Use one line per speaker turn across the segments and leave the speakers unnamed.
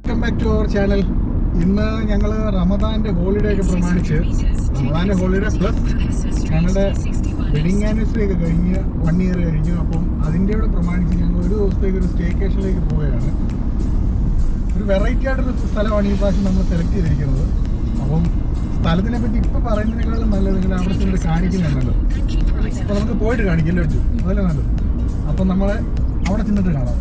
Welcome back to our channel. ഇന്ന് ഞങ്ങൾ റമദാൻ്റെ ഹോളിഡേ ഒക്കെ പ്രമാണിച്ച് റമദാൻ്റെ ഹോളിഡേ പ്ലസ് ഞങ്ങളുടെ വെഡിങ് ആനിവേഴ്സറി ഒക്കെ കഴിഞ്ഞ് 1 ഇയർ കഴിഞ്ഞു. അപ്പം അതിൻ്റെ കൂടെ പ്രമാണിച്ച് ഞങ്ങൾ ഒരു ദിവസത്തേക്ക് ഒരു സ്റ്റേക്കേഷനിലേക്ക് പോവുകയാണ്. ഒരു വെറൈറ്റി ആയിട്ടൊരു സ്ഥലമാണ് ഈ പ്രാവശ്യം നമ്മൾ സെലക്ട് ചെയ്തിരിക്കുന്നത്. അപ്പം സ്ഥലത്തിനെ പറ്റി ഇപ്പം പറയുന്നതിനേക്കാളും നല്ലത് നിങ്ങൾ അവിടെ ചെന്നിട്ട് കാണിക്കുന്നതാണല്ലോ. അപ്പോൾ നമുക്ക് പോയിട്ട് കാണിക്കല്ലോ വെച്ചു അതല്ലേ നല്ലത്. അപ്പം നമ്മൾ അവിടെ ചെന്നിട്ട് കാണാം.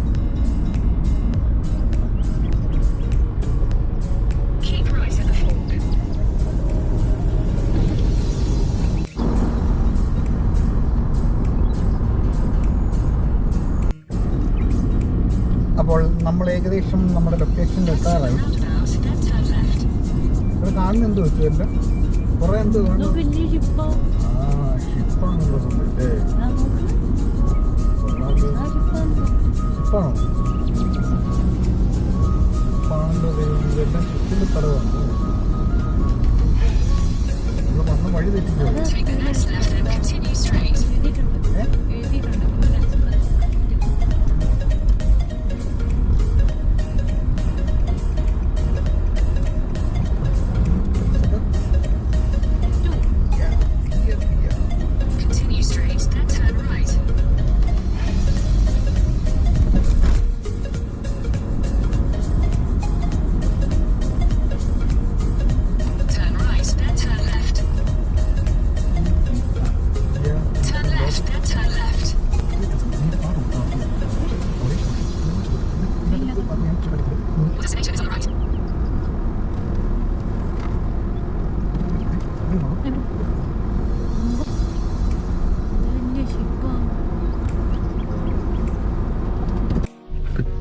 അപ്പോൾ നമ്മൾ ഏകദേശം നമ്മുടെ ലൊക്കേഷനിൽ എത്താറായി. ഇവിടെ കാണുന്ന എന്ത് വെച്ചു എല്ലാം കുറേ എന്ത് ഷിപ്പാണല്ലോ ഷിപ്പാണോ ഇതെല്ലാം ഷിപ്പിൻ്റെ സ്ഥലമാണ്. നമ്മൾ വന്ന വഴി തെറ്റിക്കോ.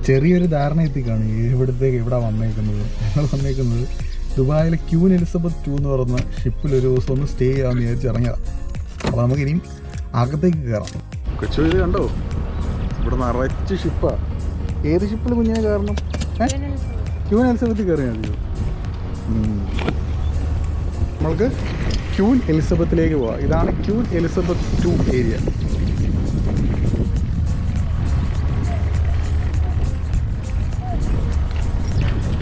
ചെറിയൊരു ധാരണ എത്തിക്കാണ് ഇവിടത്തേക്ക് ഇവിടെ വന്നേക്കുന്നത്. ഞങ്ങൾ വന്നേക്കുന്നത് ദുബായിലെ ക്യൂൻ എലിസബത്ത് 2 എന്ന് പറയുന്ന ഷിപ്പിൽ ഒരു ദിവസം ഒന്ന് സ്റ്റേ ചെയ്യാമെന്ന് വിചാരിച്ച് ഇറങ്ങിയതാണ്. അപ്പോൾ നമുക്ക് ഇനിയും അകത്തേക്ക് കയറാം. കൊച്ചു ഇത് കണ്ടോ, ഇവിടെ നിറച്ച് ഷിപ്പാണ്. ഏത് ഷിപ്പിൽ കുഞ്ഞിനെ കയറണം? ക്യൂൻ എലിസബത്തിൽ കയറിയാൽ മതിയോ? നമ്മൾക്ക് ക്യൂൻ എലിസബത്തിലേക്ക് പോവാം. ഇതാണ് ക്യൂൻ എലിസബത്ത് 2 ഏരിയ.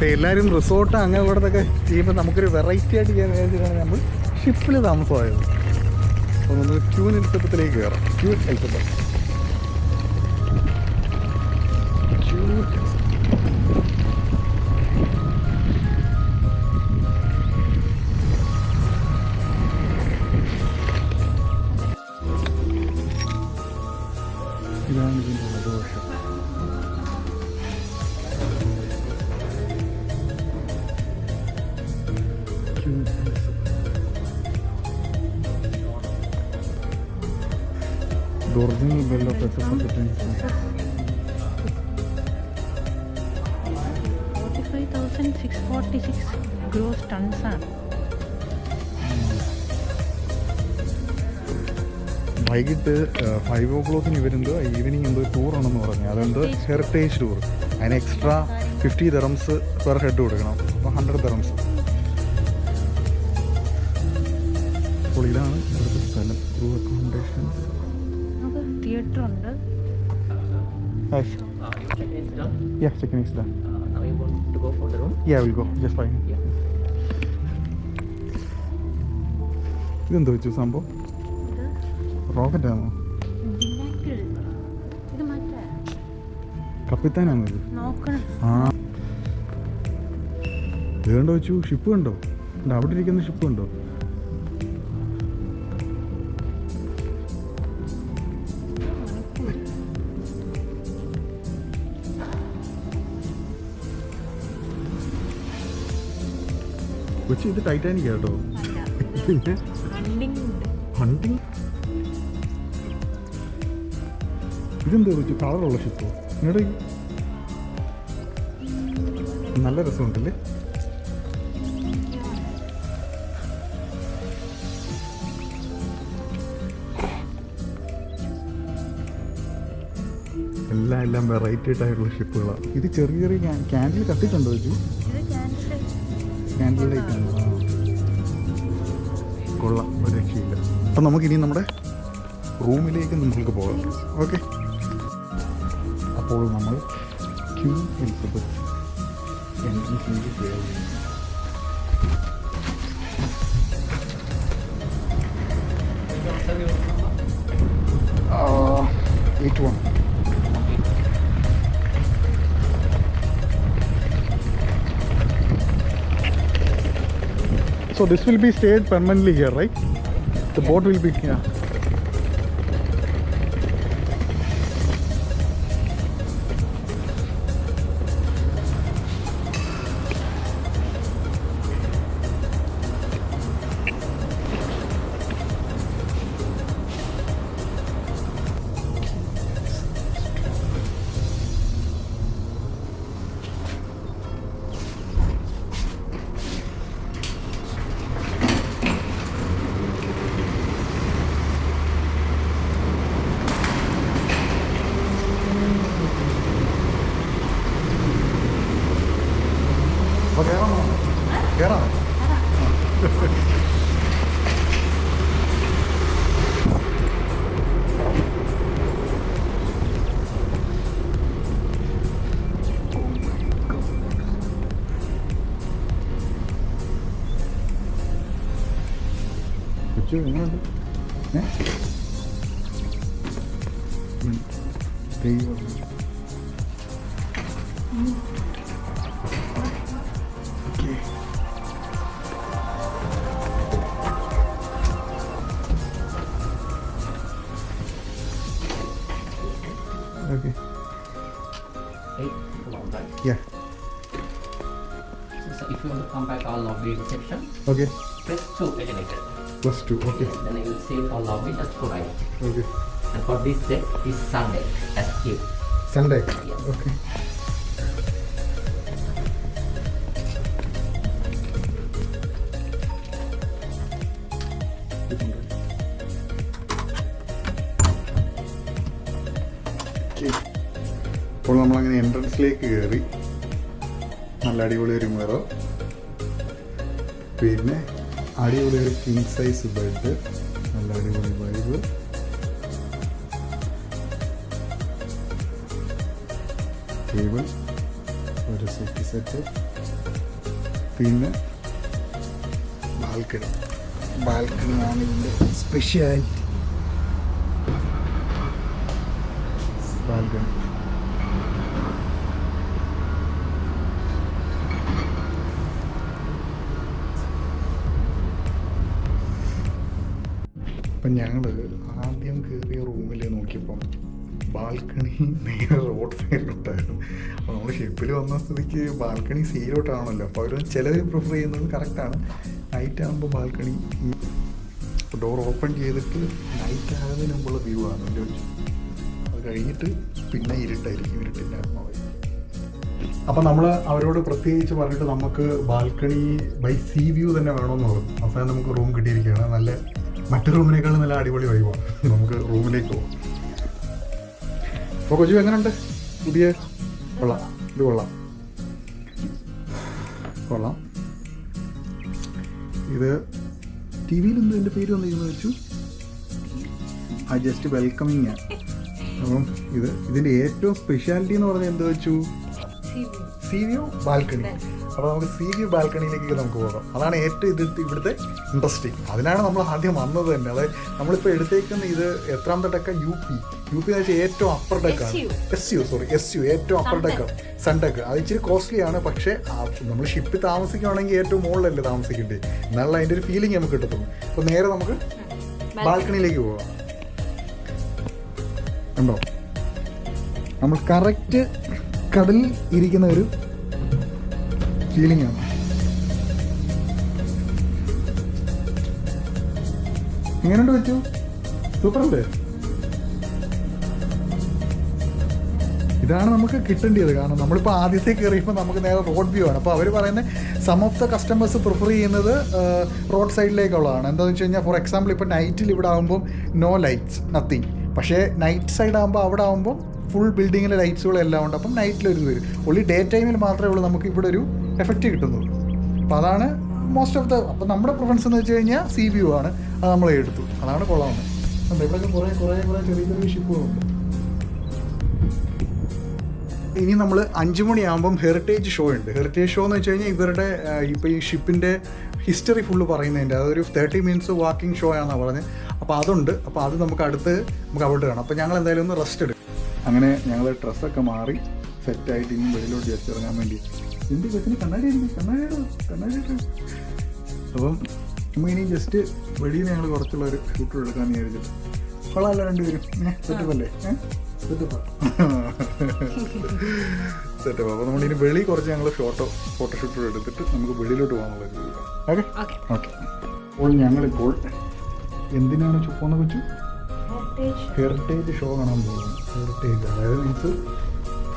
അപ്പോൾ എല്ലാവരും റിസോർട്ട് അങ്ങനെ ഇവിടത്തൊക്കെ ചെയ്യുമ്പോൾ നമുക്കൊരു വെറൈറ്റി ആയിട്ട് ചെയ്യാൻ വേണ്ടിയിട്ടാണ് നമ്മൾ ഷിപ്പിൽ താമസമായത്. അപ്പോൾ നമ്മൾ ക്യൂൻ എലിസബത്തിലേക്ക് കയറാം. ക്യൂൻ എലിസബത്ത് ഇതാണ് ഇതിൻ്റെ വലതുവശം. The original bell of SS
45,646 gross tons ആണ്.
വൈകിട്ട് 5 o'clock ഇവരെന്തോ ഈവനിങ് എന്തോ ടൂറാണെന്ന് പറഞ്ഞു. അതെന്തോ ഹെറിറ്റേജ് ടൂർ. അതിന് എക്സ്ട്രാ 50 dirhams പെർ ഹെഡ് കൊടുക്കണം. അപ്പോൾ 100 dirhams. അപ്പോൾ ഇതാണ് ഇവിടുത്തെ സ്ഥലം. ത്രൂ അക്കോമഡേഷൻസ്
തിയേറ്റർ ഉണ്ട്.
Yeah, checking is done.
Now you want to go for the room?
Yeah, we'll go. Just fine. ഇതെന്തോ വെച്ചു സംഭവം? റോക്കറ്റാണോ?
ഇത് മറ്റേ
കപ്പിത്താനാണോ ഇത്?
നോക്കണം.
ആ ഇത് കണ്ടോ വെച്ചു. ഷിപ്പ് കണ്ടോ? അവിടെ ഇരിക്കുന്ന ഷിപ്പ് കണ്ടോ? കൊച്ചി ഇത് ടൈറ്റാനിക് കേട്ടോ. ഹണ്ടിങ് ഇതെന്തോ വെച്ചു കളറുള്ള ഷിപ്പോ? ഇങ്ങോട്ട് നല്ല രസമുണ്ടല്ലേ. എല്ലാം വെറൈറ്റി ആയിട്ടുള്ള ഷിപ്പുകളാണ്. ഇത് ചെറിയ ചെറിയ ക്യാൻഡിൽ കത്തിട്ടുണ്ടോ വെച്ചു? ക്യാൻഡിൽ ലൈറ്റ് ആണ്. കൊള്ളാം, ഒരു രക്ഷയില്ല. അപ്പം നമുക്കിനി നമ്മുടെ റൂമിലേക്ക് നമുക്ക് പോകാം. ഓക്കെ, അപ്പോൾ നമ്മൾ ക്യൂൻ എലിസബത്ത് എൻട്രൻസിലേക്ക് കയറി. Uh, 81. So this will be stayed permanently here, right? The boat will be here. കയറാം. എങ്ങനെയുണ്ട്? Okay.
Hey, come on back.
Yeah.
So if you want to come back all lobby reception,
Okay.
press 2 elevator.
+2. Okay.
Then you will save all lobby, just go right.
Okay.
And for this set is Sunday as Q.
Sunday.
Yes.
Okay. അപ്പോൾ നമ്മളങ്ങനെ എൻട്രൻസിലേക്ക് കയറി. നല്ല അടിപൊളി ഒരു mirror, പിന്നെ അടിപൊളി ഒരു king size bed, നല്ല അടിപൊളി വൈബ്, ടേബിൾ, ഒരു സെറ്റ് സെറ്റ്, പിന്നെ ബാൽക്കണിയാണ് ഇതിൻ്റെ സ്പെഷ്യാലിറ്റി. ബാൽക്കണി അപ്പം ഞങ്ങൾ ആദ്യം കയറിയ റൂമിൽ നോക്കിയപ്പം ബാൽക്കണി നേരെ റോഡ് സൈഡിലോട്ടായിരുന്നു. അപ്പോൾ നമ്മൾ ഷിപ്പിൽ വന്ന സ്ഥിതിക്ക് ബാൽക്കണി സീലോട്ടാണല്ലോ. അപ്പോൾ അവർ ചിലർ പ്രിഫർ ചെയ്യുന്നത് കറക്റ്റാണ്. നൈറ്റ് ആകുമ്പോൾ ബാൽക്കണി ഡോർ ഓപ്പൺ ചെയ്തിട്ട് നൈറ്റ് ആകുന്നതിന് മുമ്പുള്ള വ്യൂ ആണ് എൻ്റെ വെച്ചു. അത് കഴിഞ്ഞിട്ട് പിന്നെ ഇരുട്ടായിരിക്കും, ഇരുട്ടിൻ്റെ ആത്മാവായി. അപ്പം നമ്മൾ അവരോട് പ്രത്യേകിച്ച് പറഞ്ഞിട്ട് നമുക്ക് ബാൽക്കണി ബൈ സീ വ്യൂ തന്നെ വേണമെന്ന് പറഞ്ഞു. അവസാനം നമുക്ക് റൂം കിട്ടിയിരിക്കുകയാണ്. നല്ല മറ്റു റൂമിനേക്കാളും നല്ല അടിപൊളി വൈബാണ്. നമുക്ക് റൂമിലേക്ക് പോകാം. അപ്പോൾ കൊച്ചു എങ്ങനെയുണ്ട്? പുതിയ കൊള്ളാം, ഇത് കൊള്ളാം. ഇത് ടി വിയിലൊന്നും എൻ്റെ പേര് വന്നിരുന്നു വെച്ചു. ആ ജസ്റ്റ് വെൽക്കമിങ്. അപ്പം ഇതിൻ്റെ ഏറ്റവും സ്പെഷ്യാലിറ്റി എന്ന് പറഞ്ഞാൽ എന്താ വെച്ചു? See view balcony. അപ്പോൾ നമുക്ക് സീ വ്യൂ ബാൽക്കണിയിലേക്ക് നമുക്ക് പോകാം. അതാണ് ഏറ്റവും ഇവിടുത്തെ ഇൻട്രസ്റ്റിംഗ്. അതിനാണ് നമ്മൾ ആദ്യം വന്നത് തന്നെ. അതായത് നമ്മളിപ്പോൾ എടുത്തേക്കുന്ന ഇത് എത്രാമത്തെ ഡെക്ക? യു പി എന്ന് വെച്ചാൽ ഏറ്റവും അപ്പർ ഡെക്കാണ്. എസ് യു ഏറ്റവും അപ്പർ ഡെക്കാണ്. Sun deck. അത് ഇച്ചിരി കോസ്റ്റ്ലി ആണ്. പക്ഷേ നമ്മൾ ഷിപ്പിൽ താമസിക്കുകയാണെങ്കിൽ ഏറ്റവും മുകളിലല്ലേ താമസിക്കേണ്ടത്, എന്നുള്ള അതിൻ്റെ ഒരു ഫീലിംഗ് നമുക്ക് കിട്ടത്തുള്ളൂ. അപ്പോൾ നേരെ നമുക്ക് ബാൽക്കണിയിലേക്ക് പോകാം. കണ്ടോ, നമ്മൾ കറക്റ്റ് കടലിൽ ഇരിക്കുന്ന ഒരു ഫീലിംഗ് ആണ്. എങ്ങനെയുണ്ട് വെച്ചു? സൂപ്പർ അല്ലേ? ഇതാണ് നമുക്ക് കിട്ടേണ്ടത്. കാരണം നമ്മളിപ്പോൾ ആദ്യത്തെ കയറിയപ്പോൾ നമുക്ക് നേരെ റോഡ് വ്യൂ ആണ്. അപ്പോൾ അവർ പറയുന്നത് some of the customers prefer ചെയ്യുന്നത് റോഡ് സൈഡിലേക്കുള്ളതാണ്. എന്താണെന്ന് വെച്ച് കഴിഞ്ഞാൽ ഫോർ എക്സാമ്പിൾ ഇപ്പോൾ നൈറ്റിൽ ഇവിടെ ആകുമ്പം നോ ലൈറ്റ്സ്, നത്തിങ്. പക്ഷേ നൈറ്റ് സൈഡ് ആകുമ്പോൾ അവിടെ ആകുമ്പം ഫുൾ ബിൽഡിങ്ങിലെ ലൈറ്റ്സുകളും എല്ലാം ഉണ്ട്. അപ്പം നൈറ്റിലൊരു വരും. ഓൺലി ഡേ ടൈമിൽ മാത്രമേ ഉള്ളൂ നമുക്ക് ഇവിടെ ഒരു എഫക്റ്റ് കിട്ടുന്നുള്ളൂ. അപ്പോൾ അതാണ് മോസ്റ്റ് ഓഫ് ദ. അപ്പോൾ നമ്മുടെ പ്രിഫറൻസ് എന്ന് വെച്ച് കഴിഞ്ഞാൽ സീ വ്യൂ ആണ്. അത് നമ്മൾ എടുത്തു. അതാണ് കൊള്ളാവുന്നത്. ഇവിടെയൊക്കെ കുറേ ചെറിയ ചെറിയ ഷിപ്പുകളുണ്ട്. ഇനി നമ്മൾ 5 മണിയാകുമ്പം ഹെറിറ്റേജ് ഷോ ഉണ്ട്. ഹെറിറ്റേജ് ഷോ എന്ന് വെച്ച് കഴിഞ്ഞാൽ ഇവരുടെ ഇപ്പോൾ ഈ ഷിപ്പിൻ്റെ ഹിസ്റ്ററി ഫുള്ള് പറയുന്നതിൻ്റെ അതൊരു 30 മിനിറ്റ്സ് വാക്കിംഗ് ഷോ ആണെന്നാണ് പറഞ്ഞത്. അപ്പോൾ അതുണ്ട്. അപ്പോൾ അത് നമുക്ക് അവിടെ കാണാം. അപ്പോൾ ഞങ്ങൾ എന്തായാലും ഒന്ന് റെസ്റ്റ് എടുക്കും. അങ്ങനെ ഞങ്ങൾ ഡ്രസ്സൊക്കെ മാറി സെറ്റായിട്ട് ഇനി വെളിയിലോട്ട് ജസ്റ്റ് ഇറങ്ങാൻ വേണ്ടി. എന്ത് കൊച്ചിന് കണ്ണാടി അപ്പം നമുക്കിനി ജസ്റ്റ് വെളിയിൽ ഞങ്ങൾ കുറച്ചുള്ളൊരു ഷൂട്ട് എടുക്കാമെന്ന് വിചാരിച്ചിട്ട്. കൊള്ളാമല്ലോ രണ്ടുപേരും സെറ്റപ്പല്ലേ? സെറ്റപ്പ്. അപ്പോൾ നമ്മളിനി വെളി കുറച്ച് ഞങ്ങൾ ഫോട്ടോഷൂട്ട് എടുത്തിട്ട് നമുക്ക് വെളിയിലോട്ട് പോകാനുള്ളത്. Okay okay. അപ്പോൾ ഞങ്ങളിപ്പോൾ എന്തിനാണ് പോകുന്ന കൊച്ചു? ഹെറിറ്റേജ് ഷോ കാണാൻ പോകുന്നത്. ഹെറിറ്റേജ് അതായത് മീൻസ്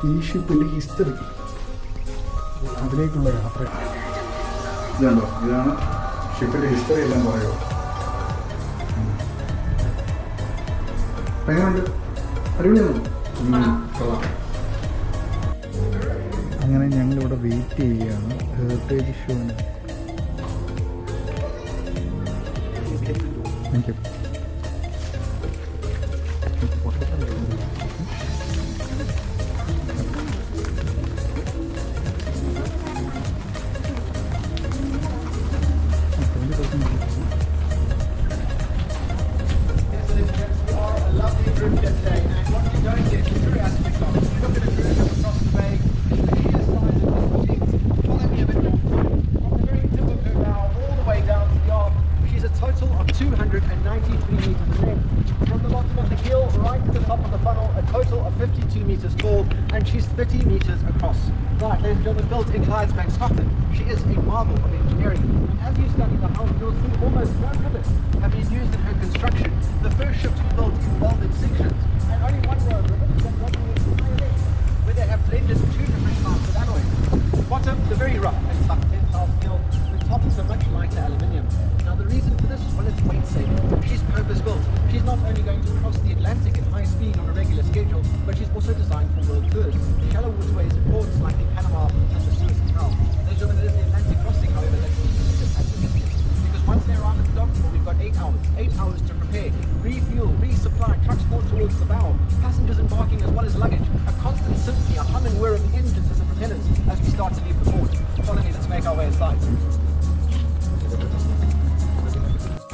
ഈ ഷിപ്പിൻ്റെ ഹിസ്റ്ററി അതിലേക്കുള്ള യാത്ര. ഇതുണ്ടോ? ഇതാണ് ഷിപ്പിൻ്റെ ഹിസ്റ്ററി എല്ലാം പറയുമോ? എങ്ങനെയുണ്ട്? അടിപൊളിയാണ്. അങ്ങനെ ഞങ്ങളിവിടെ വെയിറ്റ് ചെയ്യുകയാണ് ഹെറിറ്റേജ് ഷോന്. Thank you.
And she's 30 meters across. Right, ladies and gentlemen, built in Clydesbank, Scotland. She is a marvel of engineering. And as you study the hull, you'll see almost 1 million have been used in her construction. The first ships built in welded sections, and only one row of ribbons that run the entire length, where they have blended 2 different types of alloys. The bottom, the very rough and tough tensile steel. The top is a much lighter aluminium. Now the reason for this is, well, it's weight saving. She's purpose built. She's not only going to cross the Atlantic at high speed on a regular schedule, but she's also designed for world tours. Shallow waterways in ports like in Panama and the Suez Canal. There's the Atlantic crossing, however, that's because once they're on the dock, we've got 8 hours. 8 hours to prepare, refuel, resupply, trucks more towards the bow, passengers embarking as well as luggage, a constant symphony, a hum and whir of the engines and the propellers as we start to leave the port. Follow me, let's make our way inside.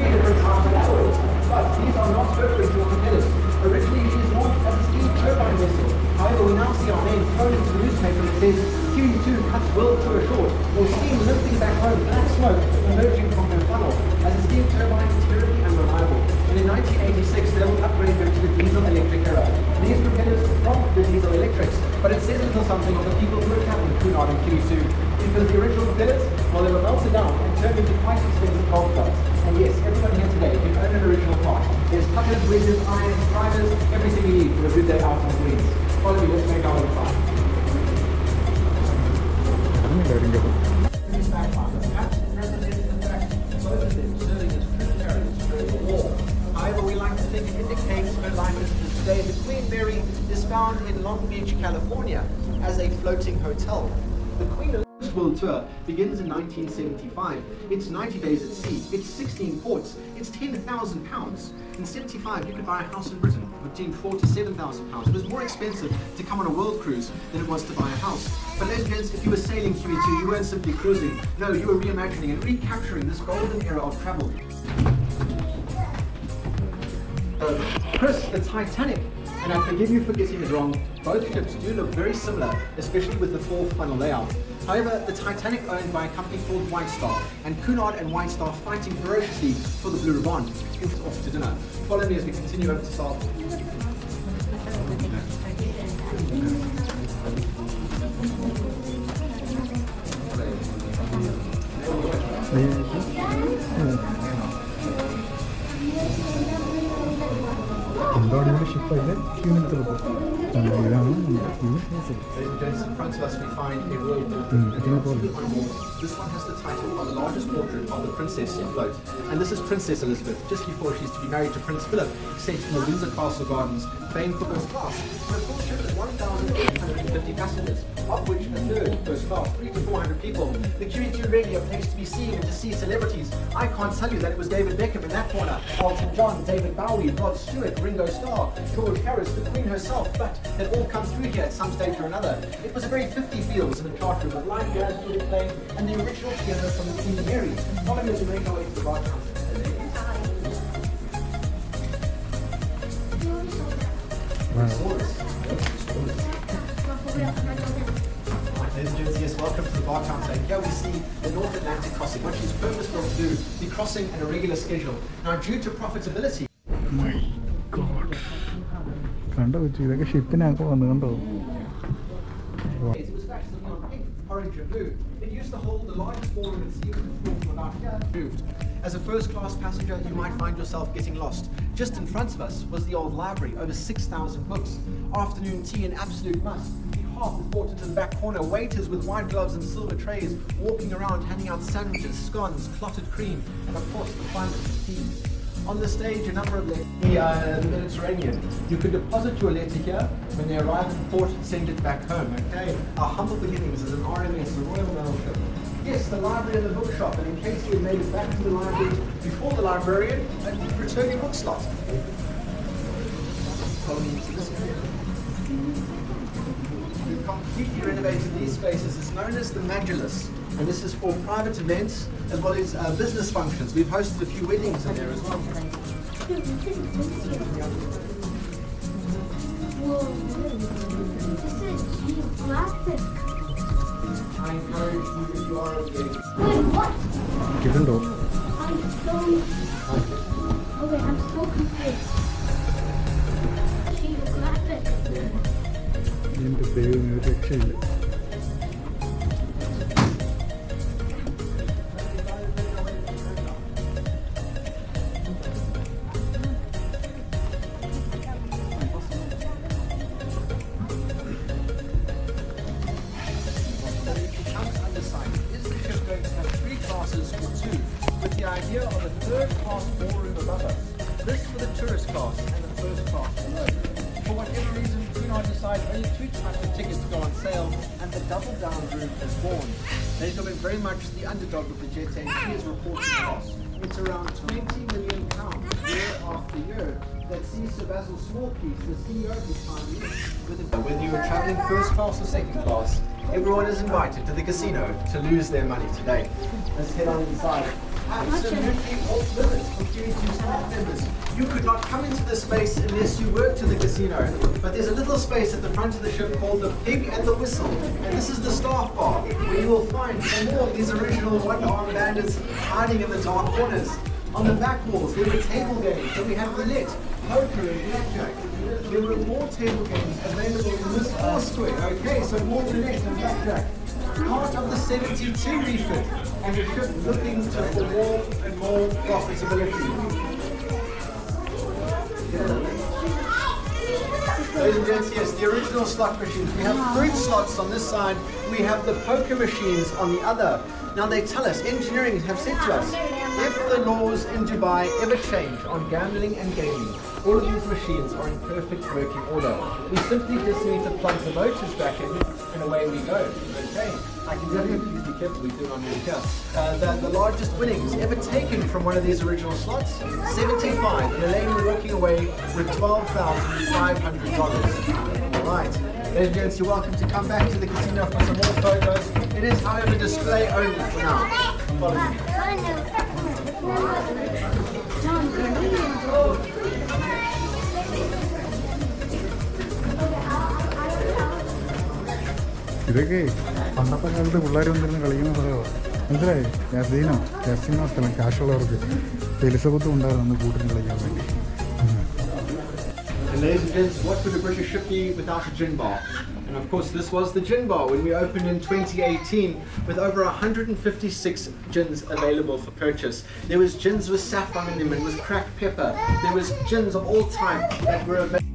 Different types of alloys, but these are not perfect for propellers. Originally it is launched as a steam turbine vessel. However, we now see our name thrown into the newspaper that says Q2 cuts world tour short, or steam lifting back home black smoke emerging from her funnel, as a steam turbine is terribly unreliable. And in 1986 they will upgrade her to the diesel electric era. These propellers prompt the diesel electrics, but it says a little something of the people who are traveling Cunard and Q2. Because the original propellers, well, they were melted down and turned into quite expensive cold parts. And yes, everyone here today can own an original part. There's puckers, wedges, irons, drivers, everything you need for a good day out on the greens. Follow me, let's make our way inside. However, we like to think it indicates her life today. The Queen Mary is found in Long Beach, California, as a floating hotel. The Queen World Tour begins in 1975. It's 90 days at sea. It's 16 ports. It's £10,000. In 75, you could buy a house in Britain between £4,000 to £7,000. It was more expensive to come on a world cruise than it was to buy a house. But ladies and gents, if you were sailing Q2, you weren't simply cruising. No, you were reimagining and recapturing this golden era of travel. Chris, the Titanic. And I forgive you for getting it wrong, both ships do look very similar, especially with the 4 funnel layout. However, the Titanic owned by a company called White Star, and Cunard and White Star fighting ferociously for the Blue Ribbon. It's off to dinner. Follow me as we continue over to South.
ship like that, few minutes ago.
In front of us we find a royal portrait. This one has the title of the largest portrait of the princess afloat. And this is Princess Elizabeth, just before she's to be married to Prince Philip, set in the Windsor Castle Gardens, famed for first class. The full ship is 1,850 passengers. of which a third first class, 300 to 400 people. The QE2 really a place to be seen and to see celebrities. I can't tell you that it was David Beckham in that corner, Elton John, David Bowie, Rod Stewart, Ringo Starr, George Harris, the Queen herself, but they'd all come through here at some stage or another. It was a very 50 feels in the chart room with live jazz music playing and the original piano from the Queen Mary. Following as we make our way to the bar counter. Ladies and gents, yes, welcome to the bar counter. And here we see the North Atlantic crossing, which is purpose-built to do the crossing in a regular schedule. Now, due to profitability,
My God. കണ്ടോ വെച്ചു ഇതൊക്കെ ഷിപ്പിനൊക്കെ വന്നു കണ്ടോ.
it was actually on pink, orange and blue. It used to hold the largest ballroom at sea with a floor from about here moved. As a first-class passenger, you might find yourself getting lost. Just in front of us was the old library, over 6,000 books. Afternoon tea an absolute must. The half is brought into the back corner. Waiters with white gloves and silver trays walking around handing out sandwiches, scones, clotted cream, and of course the finest tea. On the stage, a number of the Mediterranean. You could deposit your letter here. When they arrive at the port, send it back home. Okay. Our humble beginnings as an RMS, a Royal Mail ship. Yes, the library and the bookshop, and in case you made it back to the library before the librarian, return your book slot. Follow me into this area. We've completely renovated these spaces. It's known as the Majlis, and this is for private events as well as business functions. We've hosted a few weddings in there as well.
Whoa, this is geographic.
I encourage you, if you are okay.
Wait, what?
ഇതുണ്ടോ?
I'm so... Okay, I'm so confused. Geographic.
എൻ്റെ ദൈവം ഒരു രക്ഷയില്ല.
With the idea of a third-class ballroom above us. This for the tourist class and the first class below. For whatever reason, Cunard decided only 2 types of tickets to go on sale, and the double-down room is born. They've been very much the underdog of the jet, and she is reporting cost. It's around £20 million year after year that sees Sir Basil Smallpiece, the CEO of this time, whether you are travelling first class or second class, everyone is invited to the casino to lose their money today. Let's head on inside. Absolutely off limits for QE2 staff members. You could not come into this space unless you work to the casino. But there's a little space at the front of the ship called the Pig and the Whistle. And this is the staff bar, where you will find some more of these original one-armed bandits hiding in the dark corners. On the back walls, there were table games. So we had roulette, poker and blackjack. There were more table games available in this square. Okay, so more roulette and blackjack. Part of the 72 refit, and the ship looking for more and more profitability. Ladies and gents, yes, the original slot machines. We have fruit slots on this side, we have the poker machines on the other. Now they tell us, engineering have said to us, if the laws in Dubai ever change on gambling and gaming, all of these machines are in perfect working order. We simply just need to plug the motors back in and away we go. Okay, I can tell you, please be careful, we do not need here. The largest winnings ever taken from one of these original slots, 75, and a lady walking away with $12,500. Right, ladies and gents, you're welcome to come back to the casino for some more photos. It is, however, display only for now. Follow me.
ഇതൊക്കെ പണ്ടത്തെ കാലത്ത് പിള്ളേർ വന്നിരുന്ന് കളിക്കുന്ന സ്ഥലമാണ്. മനസ്സിലായി? Casino സ്ഥലം കാശുള്ളവർക്ക്. എലിസബത്തും ഉണ്ടായിരുന്നു അന്ന് കൂട്ടിന് കളിക്കാൻ വേണ്ടി.
And ladies and gents, what would a British ship be without a gin bar? And of course this was the gin bar when we opened in 2018 with over 156 gins available for purchase. There was gins with saffron in them and with cracked pepper. There was gins of all type that were available.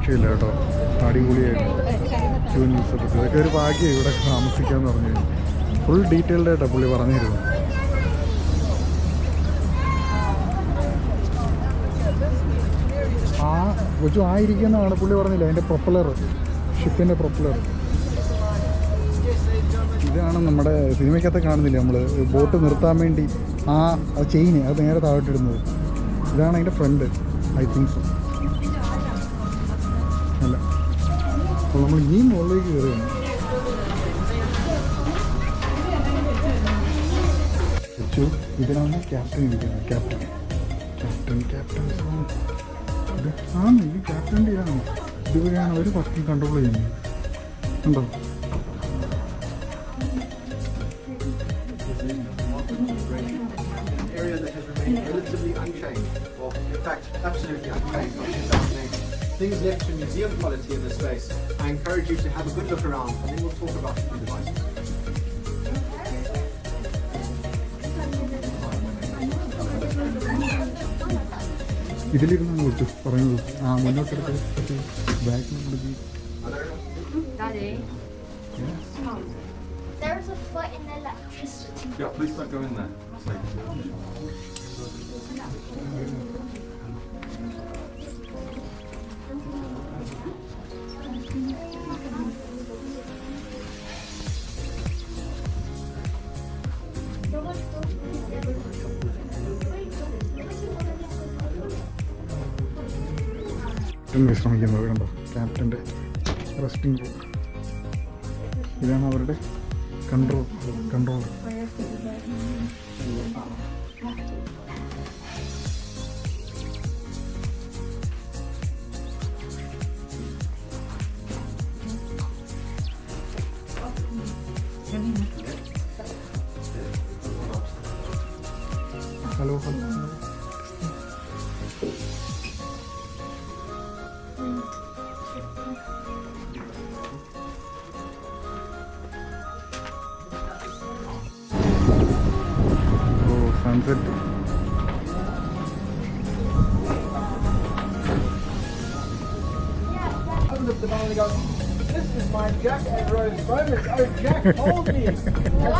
രക്ഷയില്ല കേട്ടോ. അടിപൊളിയായിട്ട് tune ഹിൽസൊക്കെ ഇതൊക്കെ ഒരു ഭാഗ്യം ഇവിടെ താമസിക്കാമെന്ന് പറഞ്ഞു കഴിഞ്ഞാൽ. Full detailed ആയിട്ടാണ് പുള്ളി പറഞ്ഞിരുന്നു. കൊച്ചു ആയിരിക്കുന്നതാണ് പുള്ളി പറഞ്ഞില്ല, അതിൻ്റെ പ്രൊപ്പലർ, ഷിപ്പിൻ്റെ പ്രൊപ്പലർ. ഇതാണ് നമ്മുടെ സിനിമയ്ക്കകത്ത് കാണുന്നില്ല നമ്മൾ ബോട്ട് നിർത്താൻ വേണ്ടി ആ ചെയിന് അത് നേരെ താഴോട്ടിടുന്നത്. ഇതാണ് അതിൻ്റെ ഫ്രണ്ട്, ഐ തിങ്ക് സോ. അല്ല, അപ്പോൾ നമ്മൾ ഇനിയും മുകളിലേക്ക് കയറുകയാണ്. ഇതിലാണ് ക്യാപ്റ്റൻ ഇരിക്കുന്നത്. ക്യാപ്റ്റൻ ആണ് ഈ ക്യാപ്റ്റൻ്റെ ഇതാണ്. ഇതുവരെയാണ് അവർ ഫസ്റ്റ് കൺട്രോൾ ചെയ്യുന്നത്. ഉണ്ടോ?
Relatively unchanged, or in fact, absolutely unchanged from 2008. Things left to museum quality in this space. I encourage you to have a good look around, and then we'll talk about the new devices.
ഇതിലിരുന്നാണ് വിളിച്ചു പറയുന്നത്. മുന്നോട്ടെടുത്ത് ബാക്കിൽ കൊടുക്കി.
Daddy. There's a foot in electricity.
Yeah, please don't go in there.
വിശ്രമിക്കുന്നത് കണ്ടോ, ക്യാപ്റ്റൻ്റെ resting room. ഇതാണ് അവരുടെ control. Hello sunset.
This is my Jack and Rose bonus. Oh, Jack told me as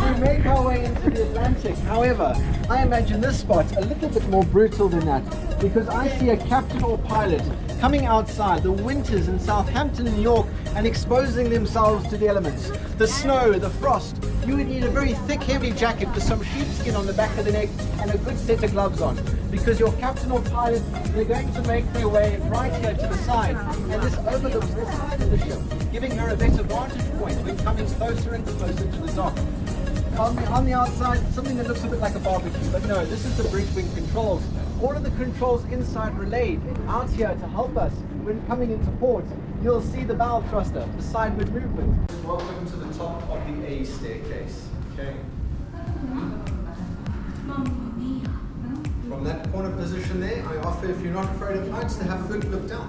we make our way into the Atlantic. However, I imagine this spot a little bit more brutal than that, because I see a captain or pilot coming outside the winters in Southampton and New York and exposing themselves to the elements. The snow, the frost. You would need a very thick, heavy jacket with some sheepskin on the back of the neck and a good set of gloves on, because your captain or pilot, they're going to make their way right here to the side, and this overlooks the side of the ship, giving her a better vantage point when coming closer and closer to the dock. On the outside, something that looks a bit like a barbecue, but no, this is the bridge wing controls. All of the controls inside relayed out here to help us when coming into port. You'll see the bow thruster, the sideward movement. Welcome to the top of the A staircase. Okay. From that corner position there, I offer, if you're not afraid of heights, to have a good look down.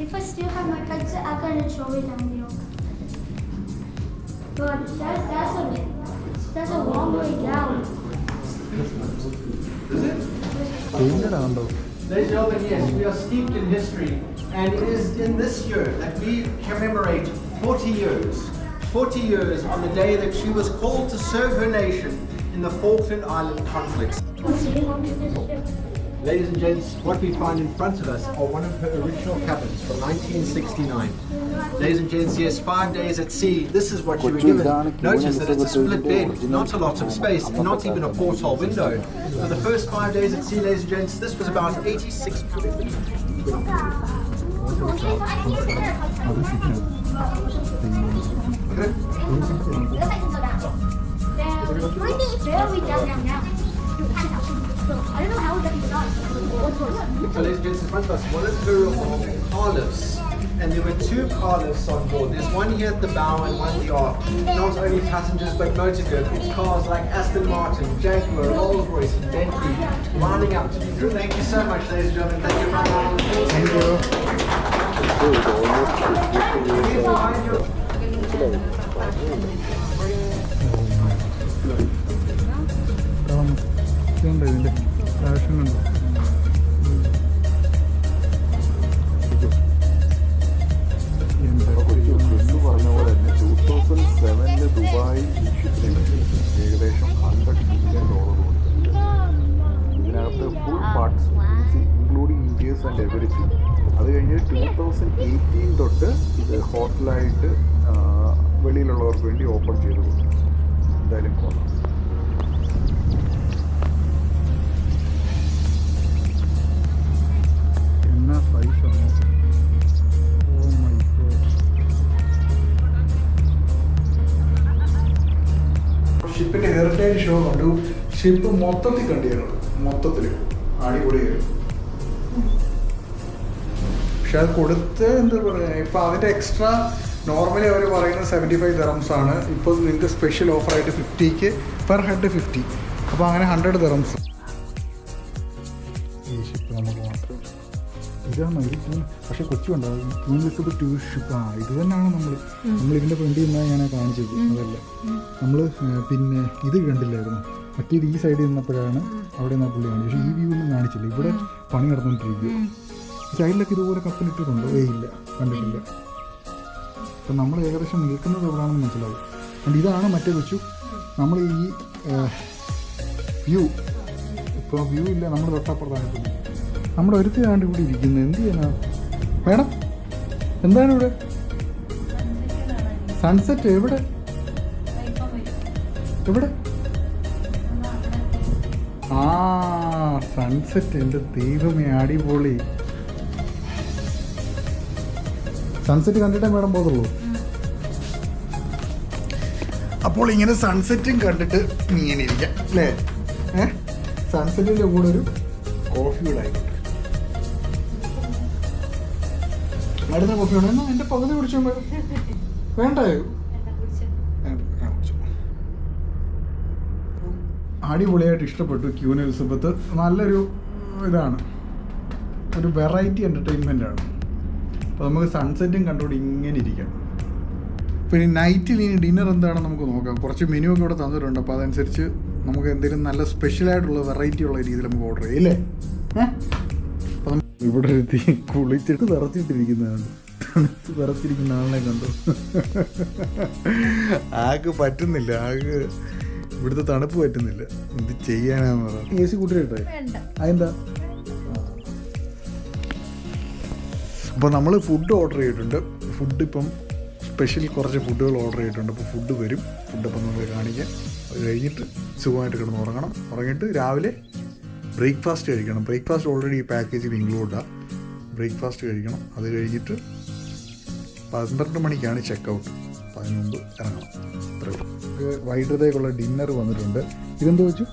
If I still have my kids, I'm gonna show it down there. But that's a long way down.
Is it? Ladies and gentlemen, yes, we are steeped in history, and it is in this year that we commemorate 40 years on the day that she was called to serve her nation in the Falkland Island conflicts. Ladies and gents, what we find in front of us are one of her original cabins from 1969. Ladies and gents, yes, 5 days at sea, this is what you were given. Notice that it's a split bed, not a lot of space, and not even a porthole window. For the first 5 days at sea, ladies and gents, this was about 86 cubic feet.
I don't know how that is done.
So ladies and gents, in front of us, one of her car lifts, and there were 2 car lifts on board. There's one here at the bow and one at the aft. Not only passengers but motorcars. It's cars like Aston Martin, Jaguar, Rolls-Royce and Bentley lining up to be through. Thank you so much, ladies and gentlemen. Thank you very much.
Thank you. ഇതുണ്ട്, ഇതിൻ്റെ fashion ഉണ്ട്. Service and everything. അത് കഴിഞ്ഞ് 2018 തൊട്ട് ഇത് ഹോട്ടലായിട്ട് വെളിയിലുള്ളവർക്ക് വേണ്ടി open ചെയ്തു. എന്തായാലും കൊള്ളാം. എന്നാ സൈസാണോ? Oh my god. ഷിപ്പിൻ്റെ ഹെറിറ്റേജ് ഷോ കണ്ടു. ഷിപ്പ് മൊത്തത്തിൽ കണ്ടിരുന്നു, മൊത്തത്തിൽ അടിപൊളിയായിരുന്നു. പക്ഷെ അത് കൊടുത്ത് എന്താ പറയുക, ഇപ്പോൾ അതിൻ്റെ എക്സ്ട്രാ നോർമലി അവർ പറയുന്നത് 75 dirhams ആണ്. ഇപ്പോൾ നിങ്ങൾക്ക് സ്പെഷ്യൽ ഓഫറായിട്ട് 50ക്ക് പെർ ഹെഡ് 50. അപ്പോൾ അങ്ങനെ 100 dirhams. ഈ ഷിപ്പ് നമുക്ക് മാത്രം ഇതാണ് ഇത്. പക്ഷേ കൊച്ചുണ്ടാകും ഇൻവിസിബിൾ ടു ഷിപ്പ്. ഇത് തന്നെയാണ് നമ്മളിതിൻ്റെ ഫ്രണ്ടിൽ നിന്നാണ് ഞാൻ കാണിച്ചത്. അതല്ല നമ്മൾ പിന്നെ ഇത് കണ്ടില്ലായിരുന്നു, മറ്റേത് ഈ സൈഡിൽ നിന്നപ്പോഴാണ് അവിടെ നിന്ന് പുള്ളി കാണിച്ചത്. പക്ഷേ ഈ വ്യൂ ഒന്നും കാണിച്ചില്ല. ഇവിടെ പണി നടന്നുകൊണ്ടിരിക്കുക. ഈ സൈഡിലൊക്കെ ഇതുപോലെ കപ്പലിട്ടിട്ടുണ്ടോ? ഇല്ല, കണ്ടിട്ടില്ല. അപ്പം നമ്മൾ ഏകദേശം നിൽക്കുന്നത് എവിടെയാണെന്ന് മനസ്സിലാവും. അതുകൊണ്ട് ഇതാണ് മറ്റേ കൊച്ചു. നമ്മൾ ഈ വ്യൂ ഇപ്പോൾ വ്യൂ ഇല്ല, നമ്മൾ തൊട്ടപ്പുറത്തായിട്ട് നമ്മുടെ ഒരുത്തിനാണ്ട് ഇവിടെ ഇരിക്കുന്നത്. എന്ത് ചെയ്യാനാ മേഡം? എന്താണ് ഇവിടെ സൺസെറ്റ്? എവിടെ എവിടെ? ആ സൺസെറ്റ്. എൻ്റെ ദൈവമേ, അടിപൊളി. സൺസെറ്റ് കണ്ടിട്ടേ മേഡം പോകുള്ളൂ. അപ്പോൾ ഇങ്ങനെ സൺസെറ്റും കണ്ടിട്ട് ഇങ്ങനെ ഇരിക്കാം അല്ലേ? സൺസെറ്റിൻ്റെ കൂടെ ഒരു കോഫി കൂടെ ആയിക്കോട്ടെ. അടുത്ത കോഫി വേണം. എന്നാ എൻ്റെ പകുതി കുടിച്ചോ മേഡം? വേണ്ടായോ? അടിപൊളിയായിട്ട് ഇഷ്ടപ്പെട്ടു. ക്യൂൻ എലിസബത്ത് നല്ലൊരു ഇതാണ്, ഒരു വെറൈറ്റി എൻ്റർടൈൻമെൻ്റ് ആണ്. അപ്പോൾ നമുക്ക് സൺസെറ്റും കണ്ടുകൊണ്ട് ഇങ്ങനെ ഇരിക്കാം. പിന്നെ നൈറ്റിൽ ഇനി ഡിന്നർ എന്താണെന്ന് നമുക്ക് നോക്കാം. കുറച്ച് മെനു ഒക്കെ ഇവിടെ തന്നിട്ടുണ്ട്. അപ്പോൾ അതനുസരിച്ച് നമുക്ക് എന്തെങ്കിലും നല്ല സ്പെഷ്യലായിട്ടുള്ള വെറൈറ്റി ഉള്ള രീതിയിൽ നമുക്ക് ഓർഡർ ചെയ്യും അല്ലേ? അപ്പം ഇവിടെ എത്തി കുളിച്ചിട്ട് വിറച്ചിട്ടിരിക്കുന്നതാണ്. തണുത്ത് വിറച്ചിരിക്കുന്ന ആളിനെ കണ്ടു. ആകെ പറ്റുന്നില്ല, ആകെ ഇവിടുത്തെ തണുപ്പ് പറ്റുന്നില്ല. എന്ത് ചെയ്യാനാന്ന് പറയാം. AC കൂട്ടിയിട്ടേ അതെന്താ? അപ്പോൾ നമ്മൾ ഫുഡ് ഓർഡർ ചെയ്തിട്ടുണ്ട്. ഫുഡ് ഇപ്പം സ്പെഷ്യൽ കുറച്ച് ഫുഡുകൾ ഓർഡർ ചെയ്തിട്ടുണ്ട്. അപ്പോൾ ഫുഡ് വരും. ഫുഡ് അപ്പം നമ്മൾ കാണിക്കാം. അത് കഴിഞ്ഞിട്ട് സുഖമായിട്ട് കിടന്ന് ഉറങ്ങണം. ഉറങ്ങിയിട്ട് രാവിലെ ബ്രേക്ക്ഫാസ്റ്റ് കഴിക്കണം. ബ്രേക്ക്ഫാസ്റ്റ് ഓൾറെഡി ഈ പാക്കേജിൽ ഇൻക്ലൂഡാണ്. ബ്രേക്ക്ഫാസ്റ്റ് കഴിക്കണം. അത് കഴിഞ്ഞിട്ട് 12 മണിക്കാണ് ചെക്കൗട്ട്. അപ്പം അതിന് മുമ്പ് ഇറങ്ങണം. അത്രയും വൈകിട്ടത്തേക്കുള്ള ഡിന്നർ വന്നിട്ടുണ്ട്. ഇതെന്ത് വെച്ചു?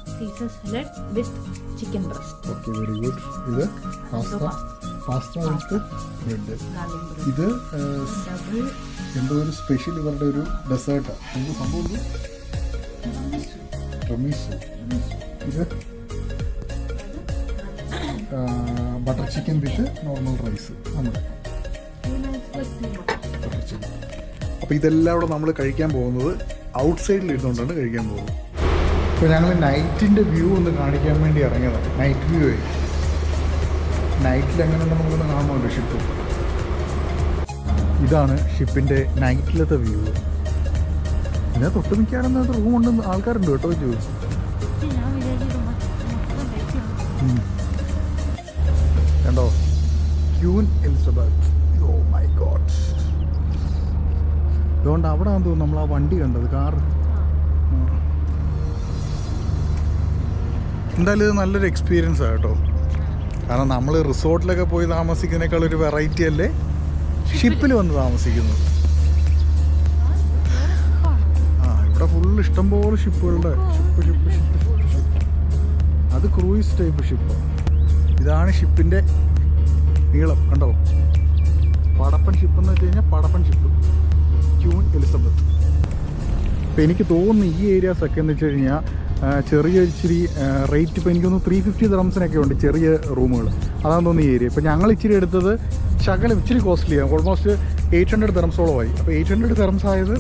Okay, very good. ഇത് പാസ്ത വിത്ത് ബ്രെഡ്. ഇത് എന്തോ ഒരു സ്പെഷ്യൽ ഇവരുടെ ഒരു ഡെസേർട്ടാണ്. എന്ത് സംഭവം? റമീസ്. ഇത് butter chicken with normal rice. നമ്മുടെ ബട്ടർ ചിക്കൻ. അപ്പോൾ ഇതെല്ലാം കൂടെ നമ്മൾ കഴിക്കാൻ പോകുന്നത് ഔട്ട് സൈഡിൽ ഇരുന്നുകൊണ്ടാണ് കഴിക്കാൻ പോകുന്നത്. ഇപ്പോൾ ഞങ്ങൾ നൈറ്റിൻ്റെ വ്യൂ ഒന്ന് കാണിക്കാൻ വേണ്ടി ഇറങ്ങിയതാണ്. നൈറ്റ് വ്യൂ ആയി. നൈറ്റിൽ എങ്ങനെ നമുക്കൊന്ന് കാണുമല്ലോ ഷിപ്പ്. ഇതാണ് ഷിപ്പിൻ്റെ നൈറ്റിലത്തെ വ്യൂ. പിന്നെ തൊട്ട് മിക്കാറെന്നത് റൂമുണ്ടെന്ന് ആൾക്കാരുണ്ട് കേട്ടോ. ചോദിച്ചു കണ്ടോ? Queen Elizabeth. Oh my God. അതുകൊണ്ട് അവിടെ ആണെന്ന് തോന്നുന്നു നമ്മൾ ആ വണ്ടി കണ്ടത്, കാറ്. എന്തായാലും ഇത് നല്ലൊരു എക്സ്പീരിയൻസ് ആണ് കേട്ടോ. കാരണം നമ്മൾ റിസോർട്ടിലൊക്കെ പോയി താമസിക്കുന്നതിനേക്കാളൊരു വെറൈറ്റി അല്ലേ ഷിപ്പിൽ വന്ന് താമസിക്കുന്നത്. ഇവിടെ ഫുള്ള് ഇഷ്ടംപോലെ ഷിപ്പുകളുടെ ഷിപ്പ്. അത് ക്രൂയിസ് ടൈപ്പ് ഷിപ്പ്. ഇതാണ് ഷിപ്പിൻ്റെ നീളം കണ്ടോ? പടപ്പൻ ഷിപ്പ് എന്ന് വെച്ച് കഴിഞ്ഞാൽ പടപ്പൻ ഷിപ്പ് ക്യൂൻ എലിസബത്ത്. അപ്പോൾ എനിക്ക് തോന്നുന്നു ഈ ഏരിയാസൊക്കെ എന്ന് വെച്ച് കഴിഞ്ഞാൽ ചെറിയ ഇച്ചിരി റേറ്റ്. ഇപ്പോൾ എനിക്കൊന്ന് 350 dirhamsനൊക്കെ ഉണ്ട് ചെറിയ റൂമുകൾ. അതാണെന്ന് തോന്നുന്നു ഈ ഏരിയ. ഇപ്പോൾ ഞങ്ങൾ ഇച്ചിരി എടുത്തത് ശകലം ഇച്ചിരി കോസ്റ്റ്ലിയാണ്. ഓൾമോസ്റ്റ് 800 dirhamsോളമായി. അപ്പോൾ 800 dirhams ആയത്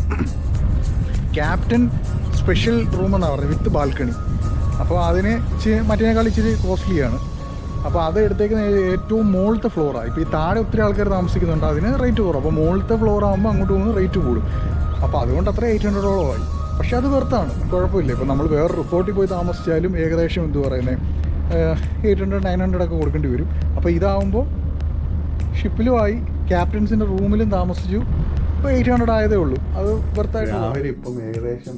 ക്യാപ്റ്റൻ സ്പെഷ്യൽ റൂമെന്നാണ് പറഞ്ഞത്, വിത്ത് ബാൽക്കണി. അപ്പോൾ അതിന് മറ്റേനേക്കാൾ ഇച്ചിരി കോസ്റ്റ്ലിയാണ്. അപ്പോൾ അത് എടുത്തേക്കുന്ന ഏറ്റവും മുകളിലത്തെ ഫ്ലോറാണ്. ഇപ്പോൾ ഈ താഴെ ഒത്തിരി ആൾക്കാർ താമസിക്കുന്നുണ്ട്, അതിന് റേറ്റ് കുറവ്. അപ്പോൾ മുകളിലത്തെ ഫ്ലോർ ആകുമ്പോൾ അങ്ങോട്ട് പോകുന്നത് റേറ്റ് കൂടും. അപ്പോൾ അതുകൊണ്ട് അത്ര 800ഓളമായി. പക്ഷേ അത് വെർത്താണ്, കുഴപ്പമില്ല. ഇപ്പോൾ നമ്മൾ വേറെ റിസോർട്ടിൽ പോയി താമസിച്ചാലും ഏകദേശം എന്ത് പറയുന്നത് 800-900 ഒക്കെ കൊടുക്കേണ്ടി വരും. അപ്പോൾ ഇതാകുമ്പോൾ ഷിപ്പിലുമായി ക്യാപ്റ്റൻസിൻ്റെ റൂമിലും താമസിച്ചു. ഇപ്പോൾ 800 ആയതേ ഉള്ളൂ. അത് വെറുതായിട്ട്
രാവിലെ ഇപ്പം ഏകദേശം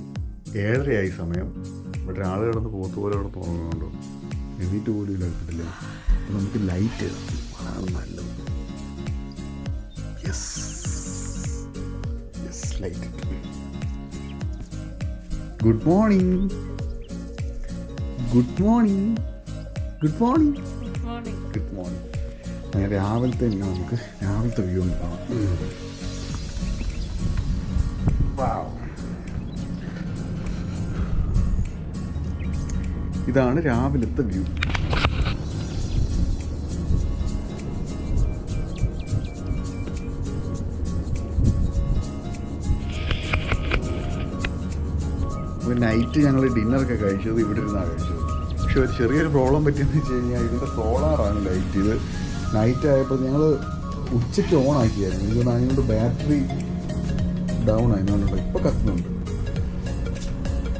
7:30 സമയം. ഇവിടെ ഒരാൾ കിടന്ന് പോത്തുപോലെ കിടന്ന് തോന്നുന്നുണ്ടോ, എണീറ്റ് പോലും ഇല്ല. അപ്പം നമുക്ക് ലൈറ്റ് അതാണ് നല്ലത്. Yes light. Good morning. അങ്ങനെ രാവിലത്തെ നമുക്ക് രാവിലത്തെ വ്യൂ ഒന്ന് കാണാം. ഇതാണ് രാവിലത്തെ വ്യൂ. നൈറ്റ് ഞങ്ങൾ ഡിന്നറൊക്കെ കഴിച്ചത് ഇവിടെ ഇരുന്നാണ് കഴിച്ചത്. പക്ഷെ ഒരു ചെറിയൊരു പ്രോബ്ലം പറ്റിയെന്ന് വെച്ച് കഴിഞ്ഞാൽ ഇതിൻ്റെ സോളാറാണ് ലൈറ്റ്. ഇത് നൈറ്റ് ആയപ്പോൾ ഞങ്ങൾ ഉച്ചയ്ക്ക് ഓൺ ആക്കിയായിരുന്നു. ഇതുകൊണ്ട് അതിനോട് ബാറ്ററി ഡൗൺ ആയതുകൊണ്ടുണ്ട്. ഇപ്പോൾ കത്തുന്നുണ്ട്.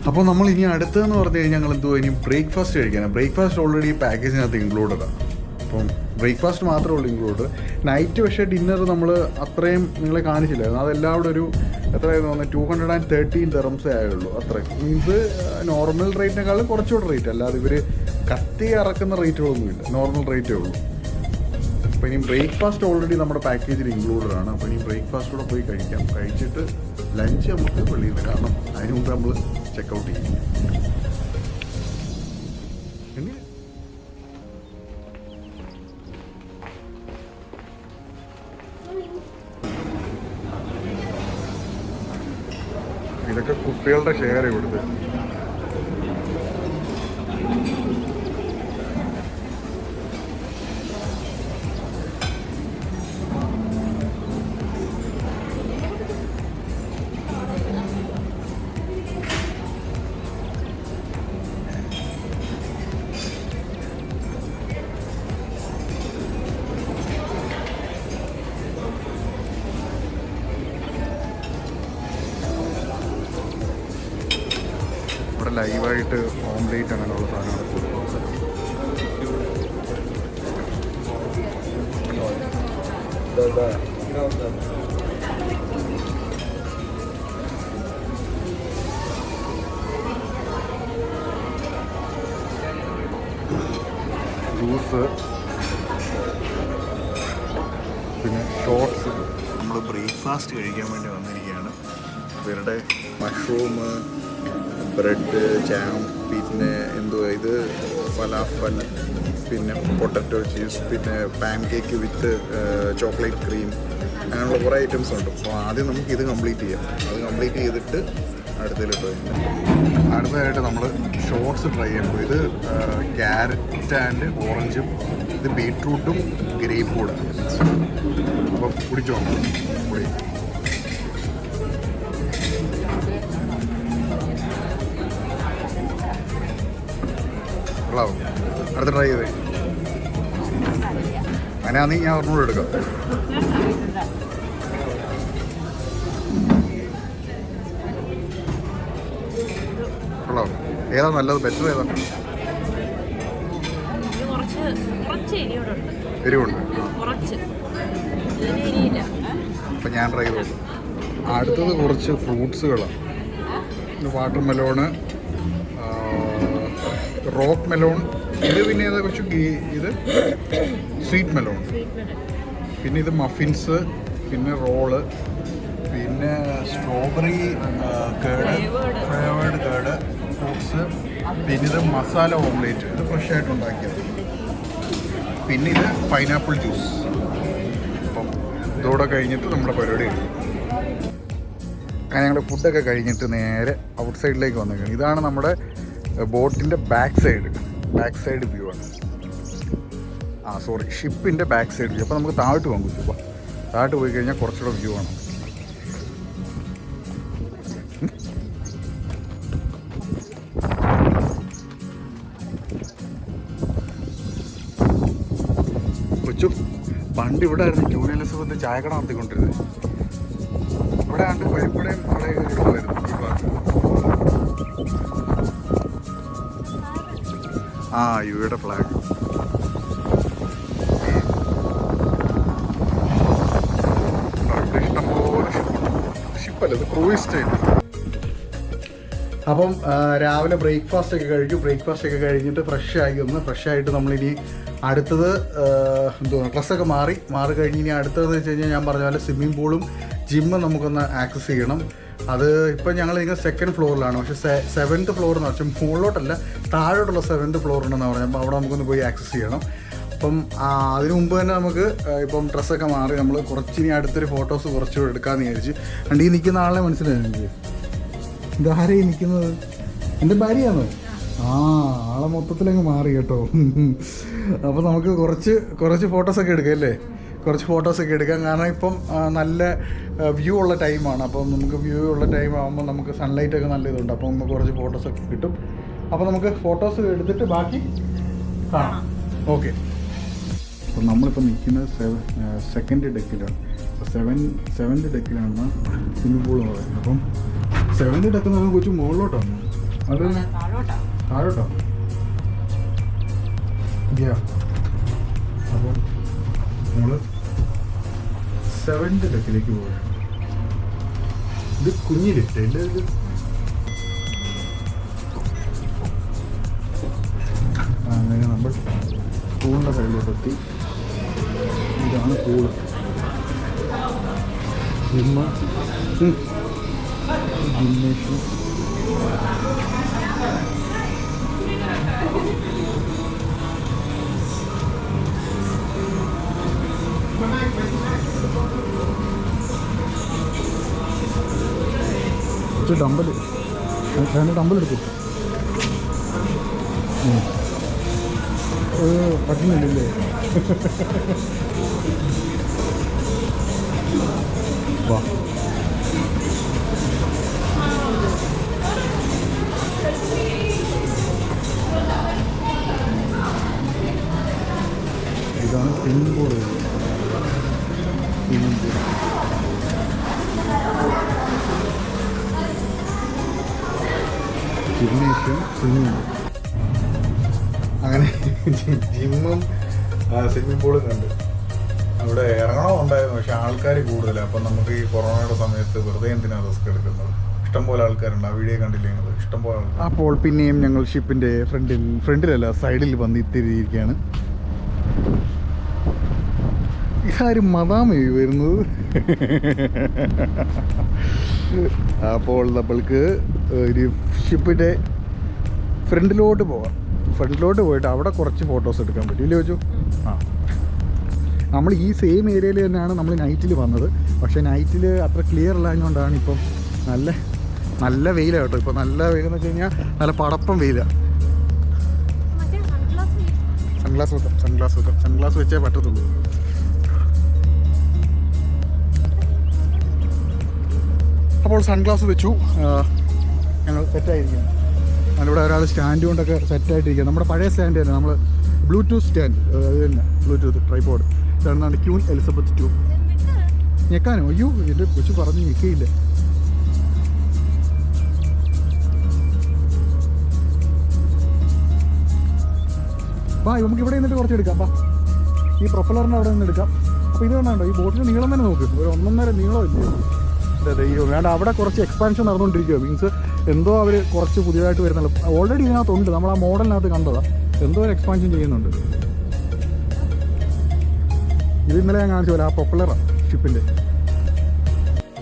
അപ്പോൾ നമ്മൾ ഇനി അടുത്തതെന്ന് പറഞ്ഞു കഴിഞ്ഞാൽ ഞങ്ങൾ എന്തോ ഇനി ബ്രേക്ക്ഫാസ്റ്റ് കഴിക്കാനാണ്. ബ്രേക്ക്ഫാസ്റ്റ് ഓൾറെഡി പാക്കേജിനകത്ത് ഇൻക്ലൂഡഡാണ്. അപ്പം ബ്രേക്ക്ഫാസ്റ്റ് മാത്രമേ ഉള്ളൂ ഇൻക്ലൂഡ്. നൈറ്റ് പക്ഷേ ഡിന്നർ നമ്മൾ അത്രയും നിങ്ങളെ കാണിച്ചില്ലായിരുന്നു. അതെല്ലാം കൂടെ ഒരു എത്രയായിരുന്നു തോന്നുന്നത് 213 dirhams ആയുള്ളൂ. അത്രയും മീൻസ് നോർമൽ റേറ്റിനേക്കാളും കുറച്ചുകൂടെ റേറ്റ്. അല്ലാതെ ഇവർ കത്തി ഇറക്കുന്ന റേറ്റുകളൊന്നുമില്ല, നോർമൽ റേറ്റേ ഉള്ളൂ. അപ്പോൾ ഇനി ബ്രേക്ക്ഫാസ്റ്റ് ഓൾറെഡി നമ്മുടെ പാക്കേജിൽ ഇൻക്ലൂഡഡ് ആണ്. അപ്പോൾ ഇനി ബ്രേക്ക്ഫാസ്റ്റ് കൂടെ പോയി കഴിക്കാം. കഴിച്ചിട്ട് ലഞ്ച് നമുക്ക് വെളിയിൽ നിന്ന്, കാരണം അതിന് മുമ്പ് നമ്മൾ ചെക്കൗട്ട് ചെയ്യും. ഇതൊക്കെ കുട്ടികളുടെ ഷെയർ ഇവിടുത്തെ. ഇവിടെ ലൈവായിട്ട് ഓംലേറ്റ് അങ്ങനെയുള്ള സാധനങ്ങൾ ജ്യൂസ്, പിന്നെ ഷോർട്സ്. നമ്മൾ ബ്രേക്ക്ഫാസ്റ്റ് കഴിക്കാൻ വേണ്ടി വന്നിരിക്കുകയാണ്. ഇവരുടെ മഷ്റൂം, ബ്രെഡ്, ജാം, പിന്നെ എന്തുവാ ഇത് ഫലാഫൽ, പിന്നെ പൊട്ടറ്റോ ചീസ്, പിന്നെ പാൻ കേക്ക് വിത്ത് ചോക്ലേറ്റ് ക്രീം, അങ്ങനെയുള്ള കുറേ ഐറ്റംസ് ഉണ്ട്. അപ്പോൾ ആദ്യം നമുക്ക് ഇത് കംപ്ലീറ്റ് ചെയ്യാം. അത് കംപ്ലീറ്റ് ചെയ്തിട്ട് അടുത്തതിലിട്ട് വയ്ക്കാം. അടുത്തതായിട്ട് നമ്മൾ ഷോർട്സ് ട്രൈ ചെയ്യുമ്പോൾ ഇത് ക്യാരറ്റ് ആൻഡ് ഓറഞ്ചും, ഇത് ബീട്രൂട്ടും ഗ്രേപ്പും കൂടെ. അപ്പോൾ കുടിച്ചോ കൂടി. കൊള്ളാവും. അടുത്ത ട്രൈ ചെയ്തേ. അങ്ങനെയാണെങ്കിൽ ഞാൻ ഒരെണ്ണൂടെ എടുക്കാം. കൊള്ളാവും. ഏതാ നല്ലത്, ബെറ്റർ ഏതാ? എരിവുണ്ട്. അപ്പം ഞാൻ ട്രൈ ചെയ്തോളൂ. അടുത്തത് കുറച്ച് ഫ്രൂട്ട്സുകളാണ്. വാട്ടർ മെലോണ്, റോക്ക് മെലോൺ, ഇത് പിന്നെ ഏതാ കുറച്ച് ഇത് സ്വീറ്റ് മെലോൺ, പിന്നെ ഇത് മഫിൻസ്, പിന്നെ റോള്, പിന്നെ സ്ട്രോബെറി കേട്, ഫ്ലേവേർഡ് കേട് ഫ്രൂട്ട്സ്, പിന്നെ ഇത് മസാല ഓംലേറ്റ്, ഇത് ഫ്രഷായിട്ട് ഉണ്ടാക്കിയത്, പിന്നെ ഇത് പൈനാപ്പിൾ ജ്യൂസ്. അപ്പം ഇതോടെ കഴിഞ്ഞിട്ട് നമ്മുടെ പരിപാടി കഴിഞ്ഞു. അങ്ങനെ ഞങ്ങളുടെ ഫുഡൊക്കെ കഴിഞ്ഞിട്ട് നേരെ ഔട്ട് സൈഡിലേക്ക് വന്നേക്കാണ്. ഇതാണ് നമ്മുടെ ബോട്ടിൻ്റെ ബാക്ക് സൈഡ് വ്യൂ ആണ്. ഷിപ്പിൻ്റെ ബാക്ക് സൈഡ് വ്യൂ. അപ്പോൾ നമുക്ക് താഴോട്ട് പോകാൻ പറ്റും. താഴോട്ട് പോയി കഴിഞ്ഞാൽ കുറച്ചുകൂടെ വ്യൂ ആണ്. കൊച്ചു പണ്ട് ഇവിടെ ആയിരുന്നു ജൂനിയർ എലിസബത്ത് ചായക്കട നടത്തിക്കൊണ്ടിരുന്നത്. ഇവിടെ ആണ്ട് പരിപ്പടയും അവിടെ ഇടുമായിരുന്നു ഈ ഭാഗത്ത്. യുടെ ഫ്ലാഗ്. Cruise train. അപ്പം രാവിലെ ബ്രേക്ക്ഫാസ്റ്റ് ഒക്കെ കഴിഞ്ഞിട്ട് ഫ്രഷായിട്ട് നമ്മളിനി അടുത്തത് ഡ്രസ്സൊക്കെ മാറി കഴിഞ്ഞ് ഇനി അടുത്തതെന്ന് വെച്ച് കഴിഞ്ഞാൽ ഞാൻ പറഞ്ഞ പോലെ സ്വിമ്മിംഗ് പൂളും ജിമ്മും നമുക്കൊന്ന് ആക്സസ് ചെയ്യണം. അത് ഇപ്പം ഞങ്ങൾ ഇങ്ങനെ 2nd ഫ്ലോറിലാണ്. പക്ഷേ 7th ഫ്ലോർ എന്ന് വെച്ചാൽ മുകളിലോട്ടല്ല താഴോട്ടുള്ള 7th ഫ്ലോർ ഉണ്ടെന്ന് പറഞ്ഞാൽ അപ്പോൾ അവിടെ നമുക്കൊന്ന് പോയി ആക്സസ് ചെയ്യണം. അപ്പം അതിനു മുമ്പ് തന്നെ നമുക്ക് ഇപ്പം ഡ്രസ്സൊക്കെ മാറി നമ്മൾ കുറച്ചിനി അടുത്തൊരു ഫോട്ടോസ് കുറച്ചുകൂടെ എടുക്കാമെന്ന് വിചാരിച്ച്. ഈ നിൽക്കുന്ന ആളെ മനസ്സിലായി എനിക്ക്. ഇതാരെയും നിൽക്കുന്നത് എൻ്റെ ഭാര്യയാണോ? ആളെ മൊത്തത്തിലങ്ങ് മാറി കേട്ടോ. അപ്പോൾ നമുക്ക് കുറച്ച് ഫോട്ടോസൊക്കെ എടുക്കാം അല്ലേ? കുറച്ച് ഫോട്ടോസൊക്കെ എടുക്കാം. കാരണം ഇപ്പം നല്ല വ്യൂ ഉള്ള ടൈമാണ്. അപ്പം നമുക്ക് വ്യൂ ഉള്ള ടൈം ആകുമ്പോൾ നമുക്ക് സൺലൈറ്റൊക്കെ നല്ല ഇതുണ്ട്. അപ്പം നമുക്ക് കുറച്ച് ഫോട്ടോസൊക്കെ കിട്ടും. അപ്പോൾ നമുക്ക് ഫോട്ടോസ് എടുത്തിട്ട് ബാക്കി കാണാം. ഓക്കെ. അപ്പം നമ്മളിപ്പോൾ നിൽക്കുന്നത് 2nd ഡെക്കിലാണ്. അപ്പോൾ 7th ഡെക്കിലാണ് സ്വിമ്മിംഗ് പൂൾ എന്ന് പറയുന്നത്. അപ്പം 7th ഡെക്ക് എന്ന് പറയുമ്പോൾ കുറച്ച് മുകളിലോട്ടാണ്. അത് താഴോട്ടാണ്. അപ്പം നമ്മൾ 7th ഡെക്കിലേക്ക് പോവുകയാണ്. ഇത് കുഞ്ഞി ലിഫ്റ്റ് അല്ലേ? ഇത് അങ്ങനെ നമ്മൾ പൂളിൻ്റെ സൈഡിലോട്ടെത്തി. ഇതാണ് പൂള്. ജിംനേഷ്യം. ഡമ്പല് എടുക്കും. പറ്റുന്നില്ലേ? വാ. ഇതാണ് swimming pool. Gymnasium, swimming pool. അങ്ങനെ ജിമ്മും സ്വിമ്മിംഗ് പൂളും കണ്ട് അവിടെ ഇറങ്ങണമെന്നുണ്ടായിരുന്നു. പക്ഷെ ആൾക്കാർ കൂടുതലാണ്. അപ്പം നമുക്ക് ഈ കൊറോണയുടെ സമയത്ത് വെറുതെ എന്തിനാണ് റിസ്ക് എടുക്കുന്നത്? ഇഷ്ടംപോലെ ആൾക്കാരുണ്ട്. ആ വീഡിയോ കണ്ടില്ലേ നിങ്ങൾ? ഇഷ്ടംപോലെ ആൾക്കാർ. അപ്പോൾ പിന്നെയും ഞങ്ങൾ ഷിപ്പിൻ്റെ ഫ്രണ്ടിലല്ല സൈഡിൽ വന്നിത്തിരിക്കുകയാണ്. ഇതാരും മദാമി വരുന്നത്. അപ്പോൾ നമ്മൾക്ക് ഒരു ഷിപ്പിൻ്റെ ഫ്രണ്ടിലോട്ട് പോകാം. ഫ്രണ്ടിലോട്ട് പോയിട്ട് അവിടെ കുറച്ച് ഫോട്ടോസ് എടുക്കാൻ പറ്റും ഇല്ലേ ചോദിച്ചു? നമ്മൾ ഈ സെയിം ഏരിയയിൽ തന്നെയാണ് നമ്മൾ നൈറ്റിൽ വന്നത്. പക്ഷേ നൈറ്റിൽ അത്ര ക്ലിയർ അല്ലാഞ്ഞുകൊണ്ടാണ് ഇപ്പം നല്ല വെയിലാണ് കേട്ടോ. ഇപ്പോൾ നല്ല വെയിലെന്ന് വെച്ച് കഴിഞ്ഞാൽ നല്ല പടപ്പം വെയിലാണ്. സൺഗ്ലാസ് വെച്ചേ പറ്റത്തുള്ളൂ. അപ്പോൾ സൺഗ്ലാസ് വെച്ചു. ഞങ്ങൾ സെറ്റായിരിക്കുന്നു. അതിലൂടെ ഒരാൾ സ്റ്റാൻഡ് കൊണ്ടൊക്കെ സെറ്റായിട്ടിരിക്കുക. നമ്മുടെ പഴയ സ്റ്റാൻഡ് തന്നെ, നമ്മൾ ബ്ലൂടൂത്ത് സ്റ്റാൻഡ്, അത് തന്നെ ബ്ലൂടൂത്ത് ട്രൈപോഡ്. ഇതാണ് ക്യൂൻ എലിസബത്ത് 2. ഞെക്കാനോ? അയ്യോ, എൻ്റെ കൊച്ചു പറഞ്ഞ് ഞെക്കയില്ല. വാ, നമുക്ക് ഇവിടെ നിന്നിട്ട് കുറച്ച് എടുക്കാം. ഈ പ്രൊപ്പലറിൻ്റെ അവിടെ നിന്ന് എടുക്കാം. അപ്പോൾ ഇത് കണ്ടോ, ഈ ബോട്ടിൻ്റെ നീളം തന്നെ നോക്ക്. ഒരു 1.5 നീളമില്ലേ? അതെ. വേണ്ട, അവിടെ കുറച്ച് എക്സ്പാൻഷൻ നടന്നുകൊണ്ടിരിക്കുക. മീൻസ് എന്തോ അവർ കുറച്ച് പുതിയതായിട്ട് വരുന്നുള്ളൂ. ഓൾറെഡി ഇതിനകത്തുണ്ട്. നമ്മൾ ആ മോഡലിനകത്ത് കണ്ടതാണ്. എന്തോ ഒരു എക്സ്പാൻഷൻ ചെയ്യുന്നുണ്ട്. ഇത് ഇന്നലെ ഞാൻ കാണിച്ചു പോലെ ആ പോപ്പുലറാണ് ഷിപ്പിൻ്റെ.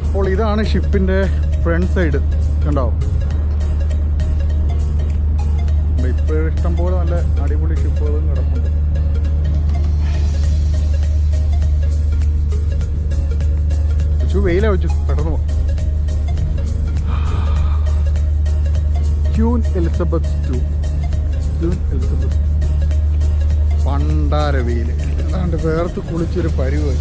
അപ്പോൾ ഇതാണ് ഷിപ്പിൻ്റെ ഫ്രണ്ട് സൈഡ്. കണ്ടോ? ഇപ്പോൾ ഇഷ്ടംപോലെ നല്ല അടിപൊളി ഷിപ്പുകളും കിടപ്പുണ്ട്. വെയിലാ വെച്ചു, പെട്ടെന്ന് പോവാം. Queen Elizabeth 2. പണ്ടാര വെയിൽ. അതാണ്ട് വേർത്ത് കുളിച്ചൊരു പരിവായി.